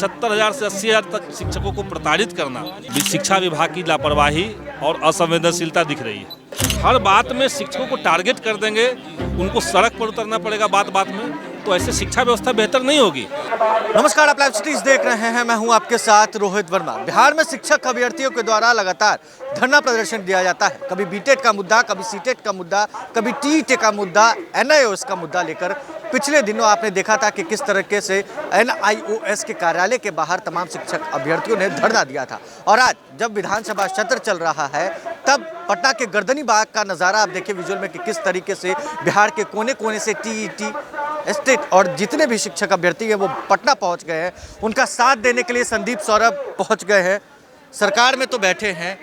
75,000 से 80,000 तक शिक्षकों को प्रताड़ित करना शिक्षा विभाग की लापरवाही और असंवेदनशीलता दिख रही है। हर बात में शिक्षकों को टारगेट कर देंगे, उनको सड़क पर उतरना पड़ेगा बात बात में, तो ऐसे शिक्षा व्यवस्था बेहतर नहीं होगी। नमस्कार, आप लाइव सिटीज देख रहे हैं। मैं हूं आपके साथ रोहित वर्मा। बिहार में शिक्षक अभ्यर्थियों के द्वारा लगातार धरना प्रदर्शन दिया जाता है। कभी बीटेट का मुद्दा, कभी सीटेट का मुद्दा, कभी टीईटी का मुद्दा, एनआईओएस का मुद्दा लेकर पिछले दिनों आपने देखा था कि किस तरीके से एनआईओएस के कार्यालय के बाहर तमाम शिक्षक अभ्यर्थियों ने धरना दिया था। और आज जब विधानसभा सत्र चल रहा है तब पटना के गर्दनी बाग का नज़ारा आप देखिए विजुअल में कि किस तरीके से बिहार के कोने कोने से टीईटी, स्टेट और जितने भी शिक्षक अभ्यर्थी हैं वो पटना पहुंच गए हैं। उनका साथ देने के लिए संदीप सौरभ पहुंच गए हैं। सरकार में तो बैठे हैं,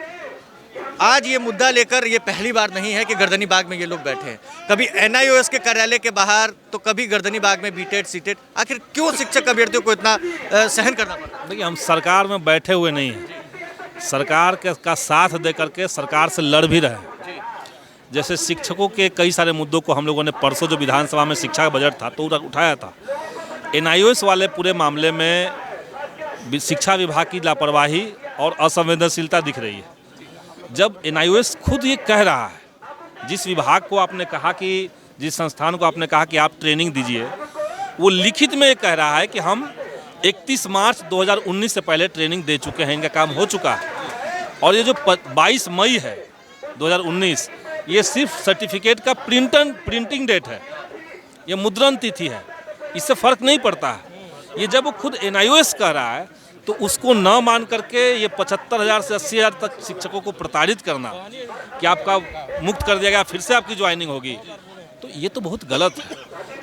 आज ये मुद्दा लेकर ये पहली बार नहीं है कि गर्दनी बाग में ये लोग बैठे हैं। कभी एनआईओएस के कार्यालय के बाहर तो कभी गर्दनी बाग में बीटेट सीटेट। आखिर क्यों शिक्षक अभ्यर्थियों को इतना सहन करना पड़ता है? देखिए, हम सरकार में बैठे हुए नहीं हैं, सरकार का साथ दे करके सरकार से लड़ भी रहे हैं। जैसे शिक्षकों के कई सारे मुद्दों को हम लोगों ने परसों जो विधानसभा में शिक्षा का बजट था तो उठाया था। एनआईओएस वाले पूरे मामले में शिक्षा विभाग की लापरवाही और असंवेदनशीलता दिख रही है। जब एनआईओएस खुद ये कह रहा है, जिस विभाग को आपने कहा कि जिस संस्थान को आपने कहा कि आप ट्रेनिंग दीजिए, वो लिखित में ये कह रहा है कि हम 31 मार्च 2019 से पहले ट्रेनिंग दे चुके हैं, इनका काम हो चुका है। और ये जो 22 मई है 2019, ये सिर्फ सर्टिफिकेट का प्रिंटिंग डेट है, ये मुद्रण तिथि है, इससे फ़र्क नहीं पड़ता है। ये जब वो खुद एनआईओएस कह रहा है तो उसको न मान करके ये 75,000 से 80,000 तक शिक्षकों को प्रताड़ित करना कि आपका मुक्त कर दिया गया, फिर से आपकी ज्वाइनिंग होगी, तो ये तो बहुत गलत है।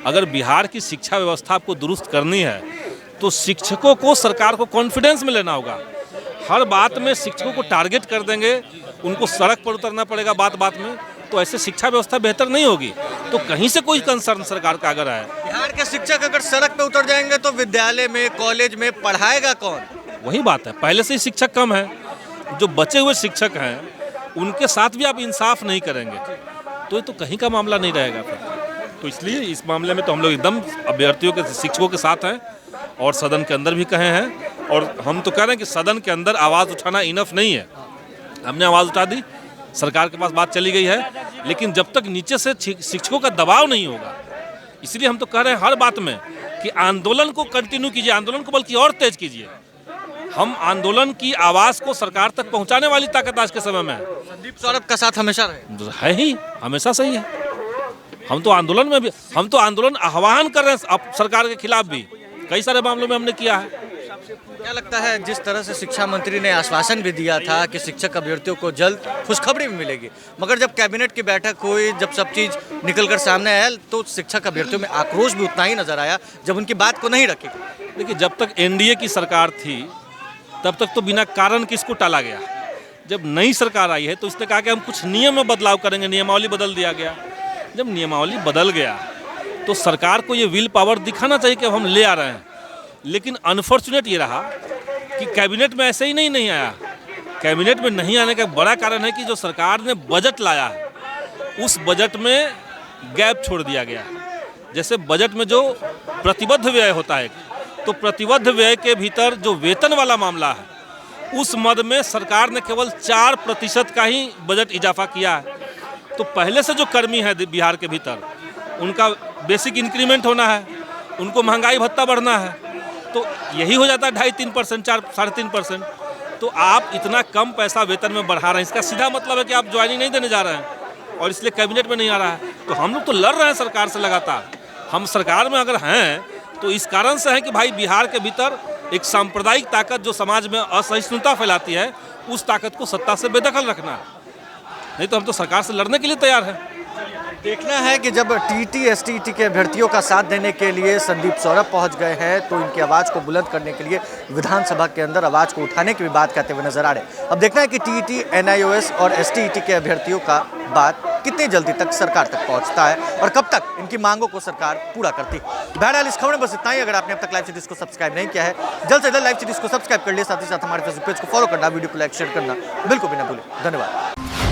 अगर बिहार की शिक्षा व्यवस्था आपको दुरुस्त करनी है तो शिक्षकों को सरकार को कॉन्फिडेंस में लेना होगा। हर बात में शिक्षकों को टारगेट कर देंगे, उनको सड़क पर उतरना पड़ेगा बात बात में, तो ऐसे शिक्षा व्यवस्था बेहतर नहीं होगी। तो कहीं से कोई कंसर्न सरकार का अगर है, बिहार के शिक्षक अगर सड़क पे उतर जाएंगे तो विद्यालय में, कॉलेज में पढ़ाएगा कौन? वही बात है, पहले से ही शिक्षक कम है। जो बचे हुए शिक्षक हैं उनके साथ भी आप इंसाफ नहीं करेंगे तो ये तो कहीं का मामला नहीं रहेगा फिर। तो इसलिए इस मामले में तो हम लोग एकदम अभ्यर्थियों के, शिक्षकों के साथ हैं और सदन के अंदर भी कहे हैं। और हम तो कह रहे हैं कि सदन के अंदर आवाज़ उठाना इनफ नहीं है। हमने आवाज़ उठा दी, सरकार के पास बात चली गई है, लेकिन जब तक नीचे से शिक्षकों का दबाव नहीं होगा, इसलिए हम तो कह रहे हैं हर बात में कि आंदोलन को कंटिन्यू कीजिए, आंदोलन को बल्कि और तेज कीजिए। हम आंदोलन की आवाज़ को सरकार तक पहुंचाने वाली ताकत आज के समय में है। संदीप सौरभ का साथ हमेशा है ही, हमेशा सही है। हम तो आंदोलन में भी, हम तो आंदोलन आह्वान कर रहे हैं अब सरकार के खिलाफ भी, कई सारे मामलों में हमने किया है। क्या लगता है, जिस तरह से शिक्षा मंत्री ने आश्वासन भी दिया था कि शिक्षक अभ्यर्थियों को जल्द खुशखबरी भी मिलेगी, मगर जब कैबिनेट की बैठक हुई, जब सब चीज़ निकलकर सामने आया तो शिक्षक अभ्यर्थियों में आक्रोश भी उतना ही नजर आया जब उनकी बात को नहीं रखी। देखिए, जब तक एनडीए की सरकार थी तब तक तो बिना कारण किसको टाला गया। जब नई सरकार आई है तो इसने कहा कि हम कुछ नियम में बदलाव करेंगे, नियमावली बदल दिया गया। जब नियमावली बदल गया तो सरकार को ये विल पावर दिखाना चाहिए कि हम ले आ रहे हैं। लेकिन अनफॉर्चुनेट ये रहा कि कैबिनेट में ऐसे ही नहीं आया। कैबिनेट में नहीं आने का बड़ा कारण है कि जो सरकार ने बजट लाया है उस बजट में गैप छोड़ दिया गया। जैसे बजट में जो प्रतिबद्ध व्यय होता है, तो प्रतिबद्ध व्यय के भीतर जो वेतन वाला मामला है उस मद में सरकार ने केवल 4% का ही बजट इजाफा किया है। तो पहले से जो कर्मी है बिहार के भीतर, उनका बेसिक इंक्रीमेंट होना है, उनको महंगाई भत्ता बढ़ना है, तो यही हो जाता है 2.5-3%, 4-3.5%। तो आप इतना कम पैसा वेतन में बढ़ा रहे हैं, इसका सीधा मतलब है कि आप ज्वाइनिंग नहीं देने जा रहे हैं और इसलिए कैबिनेट में नहीं आ रहा है। तो हम लोग तो लड़ रहे हैं सरकार से लगातार। हम सरकार में अगर हैं तो इस कारण से है कि भाई बिहार के भीतर एक सांप्रदायिक ताकत जो समाज में असहिष्णुता फैलाती है, उस ताकत को सत्ता से बेदखल रखना है। नहीं तो हम तो सरकार से लड़ने के लिए तैयार हैं। देखना है कि जब टीटी एसटीटी के अभ्यर्थियों का साथ देने के लिए संदीप सौरभ पहुंच गए हैं तो इनकी आवाज़ को बुलंद करने के लिए विधानसभा के अंदर आवाज़ को उठाने की भी बात करते हुए नजर आ रहे हैं। अब देखना है कि टीटी, एनआईओएस और एसटीईटी के अभ्यर्थियों का बात कितनी जल्दी तक सरकार तक पहुंचता है और कब तक इनकी मांगों को सरकार पूरा करती है। बहरहाल इस खबर में बस इतना ही। अगर आपने अब तक लाइव सिटीज को सब्सक्राइब नहीं किया है, जल्द से जल्द लाइव सिटीज को सब्सक्राइब कर लिए, साथ ही साथ हमारे फेसबुक पेज को फॉलो करना, वीडियो को लाइक शेयर करना बिल्कुल भी ना भूलें। धन्यवाद।